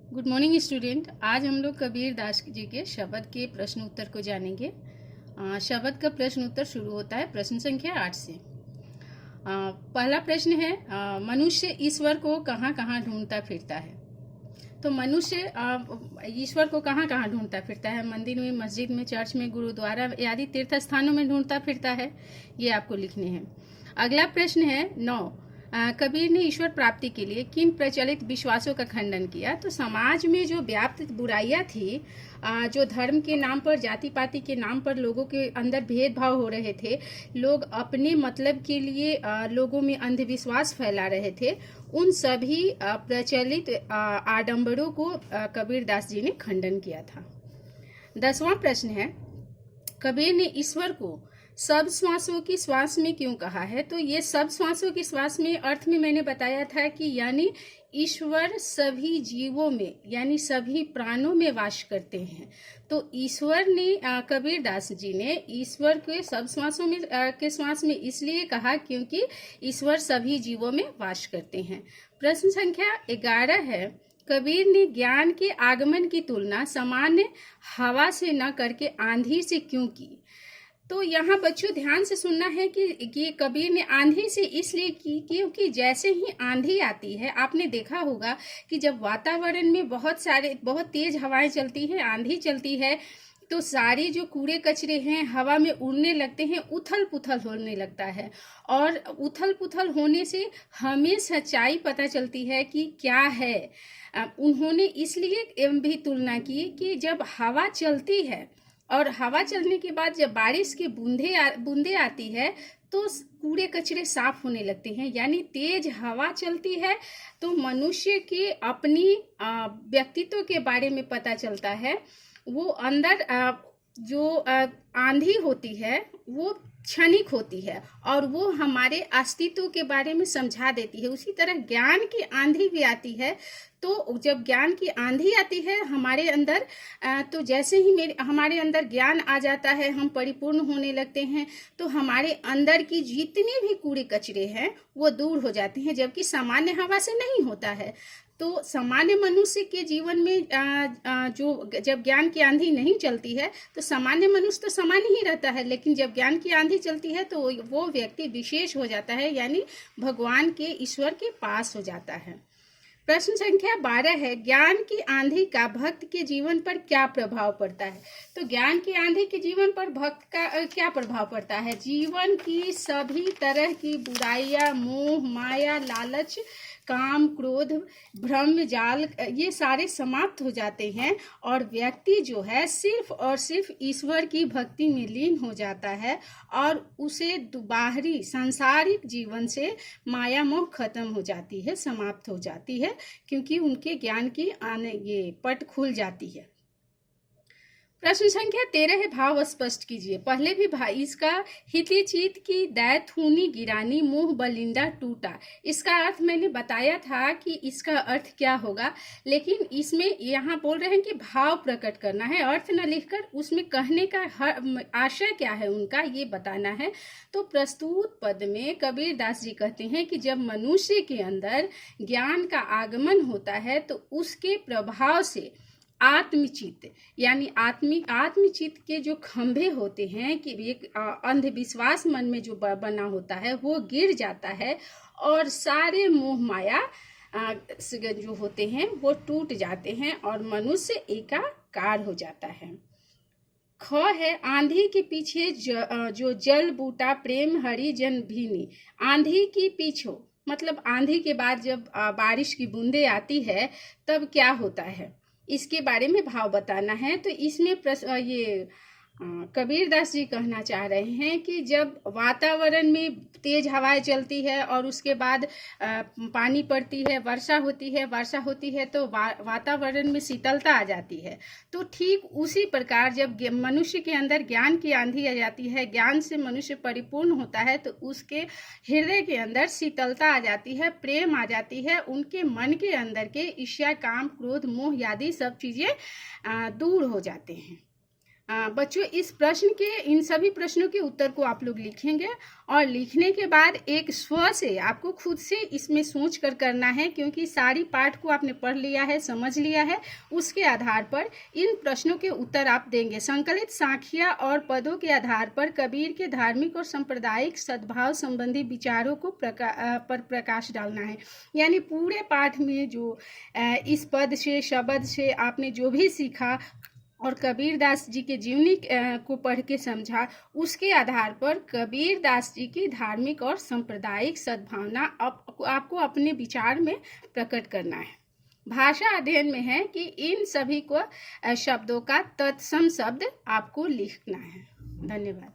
Good morning student. आज हम लोग कबीर दास जी के शब्द के प्रश्न उत्तर को जानेंगे। शब्द का प्रश्न उत्तर शुरू होता है प्रश्न संख्या 8 से। पहला प्रश्न है, मनुष्य ईश्वर को कहाँ कहाँ ढूंढता फिरता है। तो मनुष्य ईश्वर को कहाँ कहाँ ढूंढता फिरता है? मंदिर में, मस्जिद में, चर्च में, गुरुद्वारा आदि तीर्थ स्थानों में ढूंढता फिरता है। ये आपको लिखने हैं। अगला प्रश्न है 9, कबीर ने ईश्वर प्राप्ति के लिए किन प्रचलित विश्वासों का खंडन किया। तो समाज में जो व्याप्त बुराइयां थी, जो धर्म के नाम पर, जाति पाति के नाम पर लोगों के अंदर भेदभाव हो रहे थे, लोग अपने मतलब के लिए लोगों में अंधविश्वास फैला रहे थे, उन सभी प्रचलित आडंबरों को कबीर दास जी ने खंडन किया था। 10वां प्रश्न है, कबीर ने ईश्वर को सब श्वासों की श्वास में क्यों कहा है। तो ये सब श्वासों की श्वास में अर्थ में मैंने बताया था कि यानी ईश्वर सभी जीवों में यानी सभी प्राणों में वास करते हैं। तो ईश्वर ने कबीर दास जी ने ईश्वर के सब श्वासों में के श्वास में इसलिए कहा क्योंकि ईश्वर सभी जीवों में वास करते हैं। प्रश्न संख्या 11 है, कबीर ने ज्ञान के आगमन की तुलना सामान्य हवा से न करके आंधी से क्यों की। तो यहाँ बच्चों ध्यान से सुनना है कि कबीर ने आंधी से इसलिए की क्योंकि जैसे ही आंधी आती है, आपने देखा होगा कि जब वातावरण में बहुत तेज हवाएं चलती है, आंधी चलती है, तो सारी जो कूड़े कचरे हैं हवा में उड़ने लगते हैं, उथल पुथल होने लगता है। और उथल पुथल होने से हमें सच्चाई पता चलती है कि क्या है। उन्होंने इसलिए भी तुलना की कि जब हवा चलती है और हवा चलने के बाद जब बारिश के बूंदे आती है तो कूड़े कचरे साफ होने लगते हैं। यानी तेज हवा चलती है तो मनुष्य के अपनी व्यक्तित्व के बारे में पता चलता है। वो अंदर जो आंधी होती है वो क्षणिक होती है और वो हमारे अस्तित्व के बारे में समझा देती है। उसी तरह ज्ञान की आंधी भी आती है। तो जब ज्ञान की आंधी आती है हमारे अंदर, तो जैसे ही हमारे अंदर ज्ञान आ जाता है, हम परिपूर्ण होने लगते हैं, तो हमारे अंदर की जितने भी कूड़े कचरे हैं वो दूर हो जाते हैं, जबकि सामान्य हवा से नहीं होता है। तो सामान्य मनुष्य के जीवन में जो जब ज्ञान की आंधी नहीं चलती है तो सामान्य मनुष्य तो सामान्य ही रहता है, लेकिन जब ज्ञान की आंधी चलती है तो वो व्यक्ति विशेष हो जाता है, यानी भगवान के, ईश्वर के पास हो जाता है। प्रश्न संख्या 12 है, ज्ञान की आंधी का भक्त के जीवन पर क्या प्रभाव पड़ता है। तो ज्ञान की आंधी के जीवन पर भक्त का क्या प्रभाव पड़ता है। जीवन की सभी तरह की बुराइयां, मोह माया, लालच, काम, क्रोध, भ्रम, जाल, ये सारे समाप्त हो जाते हैं और व्यक्ति जो है सिर्फ और सिर्फ ईश्वर की भक्ति में लीन हो जाता है और उसे बाहरी सांसारिक जीवन से माया मोह खत्म हो जाती है, समाप्त हो जाती है, क्योंकि उनके ज्ञान की ये पट खुल जाती है। प्रश्न संख्या 13 है, भाव स्पष्ट कीजिए। पहले भी भाई इसका हिति चित की दैथुनी गिरानी मुंह बलिंदा टूटा, इसका अर्थ मैंने बताया था कि इसका अर्थ क्या होगा, लेकिन इसमें यहाँ बोल रहे हैं कि भाव प्रकट करना है, अर्थ न लिखकर उसमें कहने का आशय क्या है उनका ये बताना है। तो प्रस्तुत पद में कबीर दास जी कहते हैं कि जब मनुष्य के अंदर ज्ञान का आगमन होता है तो उसके प्रभाव से आत्मचित्त यानी आत्मचित्त के जो खंभे होते हैं कि एक अंधविश्वास मन में जो बना होता है वो गिर जाता है और सारे मोह माया जो होते हैं वो टूट जाते हैं और मनुष्य एकाकार हो जाता है। ख है, आंधी के पीछे जो जल बूटा प्रेम हरि जन भीनी। आंधी की पीछो मतलब आंधी के बाद जब बारिश की बूंदे आती है तब क्या होता है, इसके बारे में भाव बताना है। तो इसमें ये कबीर दास जी कहना चाह रहे हैं कि जब वातावरण में तेज हवाएं चलती है और उसके बाद पानी पड़ती है, वर्षा होती है तो वातावरण में शीतलता आ जाती है। तो ठीक उसी प्रकार जब मनुष्य के अंदर ज्ञान की आंधी आ जाती है, ज्ञान से मनुष्य परिपूर्ण होता है, तो उसके हृदय के अंदर शीतलता आ जाती है, प्रेम आ जाती है, उनके मन के अंदर के ईर्ष्या, काम, क्रोध, मोह आदि सब चीज़ें दूर हो जाते हैं। बच्चों इस प्रश्न के इन सभी प्रश्नों के उत्तर को आप लोग लिखेंगे और लिखने के बाद एक स्व से आपको खुद से इसमें सोच कर करना है, क्योंकि सारी पाठ को आपने पढ़ लिया है, समझ लिया है। उसके आधार पर इन प्रश्नों के उत्तर आप देंगे। संकलित सांखिया और पदों के आधार पर कबीर के धार्मिक और सांप्रदायिक सद्भाव संबंधी विचारों को पर प्रकाश डालना है। यानी पूरे पाठ में जो इस पद से शब्द से आपने जो भी सीखा और कबीर दास जी के जीवनी को पढ़ के समझा, उसके आधार पर कबीर दास जी की धार्मिक और सांप्रदायिक सद्भावना आपको अपने विचार में प्रकट करना है। भाषा अध्ययन में है कि इन सभी को शब्दों का तत्सम शब्द आपको लिखना है। धन्यवाद।